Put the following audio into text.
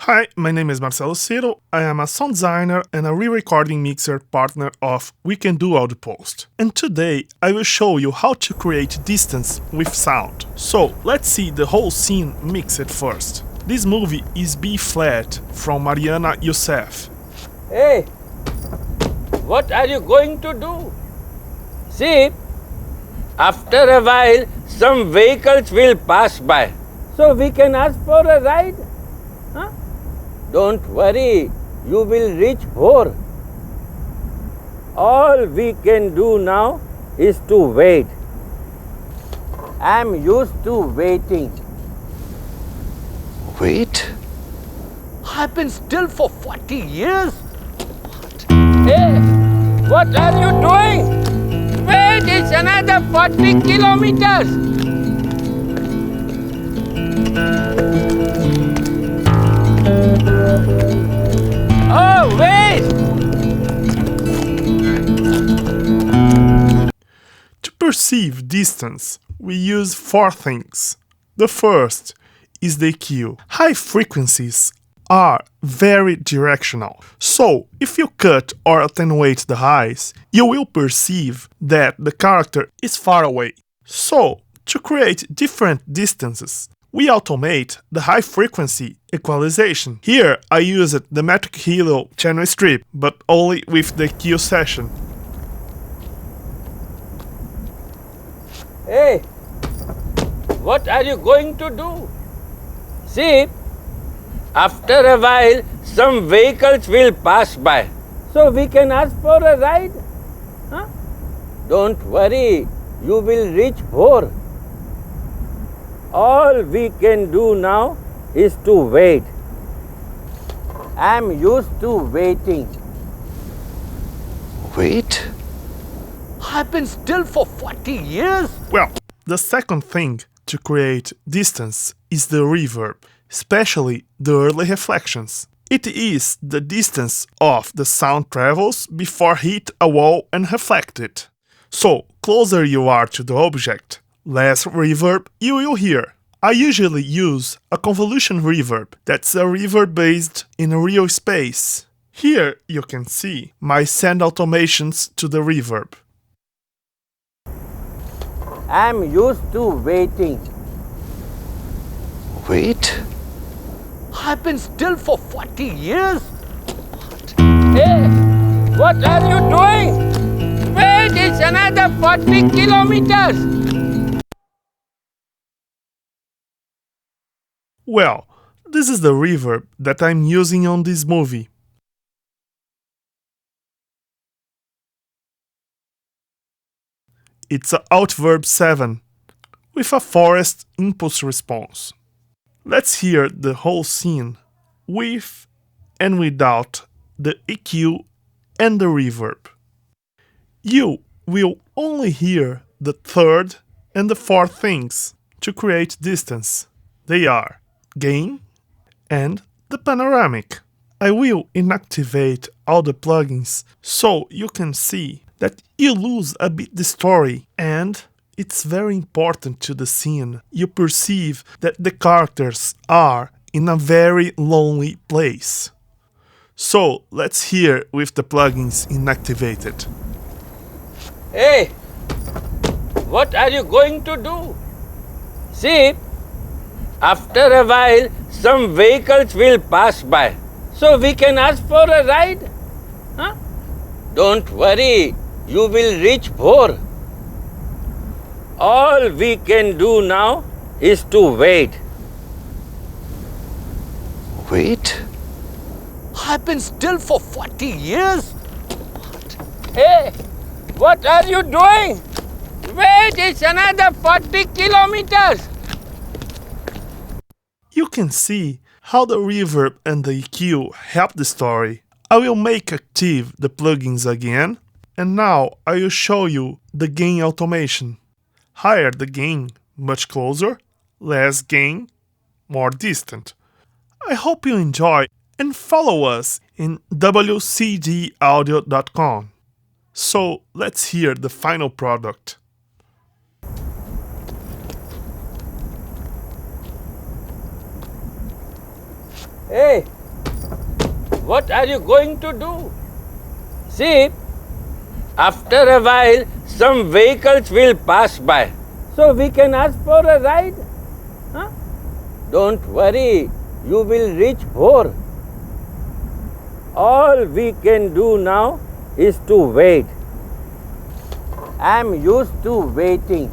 Hi, my name is Marcelo Ciro. I am a sound designer and a re-recording mixer partner of We Can Do Audio Post. And today I will show you how to create distance with sound. So let's see the whole scene mixed first. This movie is B flat from Mariana Youssef. Hey, what are you going to do? See, after a while some vehicles will pass by. So we can ask for a ride? Huh? Don't worry, you will reach 4. All we can do now is to wait. I'm used to waiting. Wait? I've been still for 40 years? Hey, what are you doing? Wait, it's another 40 kilometers. Oh, wait! To perceive distance, we use 4 things. The first is the EQ. High frequencies are very directional. So, if you cut or attenuate the highs, you will perceive that the character is far away. So, to create different distances, we automate the high frequency equalization. Here I used the Metric Halo channel strip, but only with the EQ session. Hey, what are you going to do? See, after a while some vehicles will pass by. So we can ask for a ride? Huh? Don't worry, you will reach 4. All we can do now is to wait. I'm used to waiting. Wait? I've been still for 40 years? Well, the second thing to create distance is the reverb, especially the early reflections. It is the distance of the sound travels before hit a wall and reflect it. So, closer you are to the object, less reverb you will hear. I usually use a convolution reverb, that's a reverb based in real space. Here you can see my send automations to the reverb. I'm used to waiting. Wait? I've been still for 40 years? Hey, what are you doing? Wait, it's another 40 kilometers. Well, this is the reverb that I'm using on this movie. It's a Outverb 7 with a forest impulse response. Let's hear the whole scene with and without the EQ and the reverb. You will only hear the third and the fourth things to create distance. They are gain and the panoramic. I will inactivate all the plugins so you can see that you lose a bit the story, and it's very important to the scene. You perceive that the characters are in a very lonely place. So let's hear with the plugins inactivated. Hey, what are you going to do? See, after a while some vehicles will pass by. So we can ask for a ride? Huh? Don't worry, you will reach 4. All we can do now is to wait. Wait? I've been still for 40 years? Hey, what are you doing? Wait, it's another 40 kilometers. You can see how the reverb and the EQ help the story. I will make active the plugins again, and now I will show you the gain automation. Higher the gain, much closer, less gain, more distant. I hope you enjoy and follow us in wcdaudio.com. So let's hear the final product. Hey, what are you going to do? See, after a while, some vehicles will pass by. So we can ask for a ride. Huh? Don't worry, you will reach 4. All we can do now is to wait. I am used to waiting.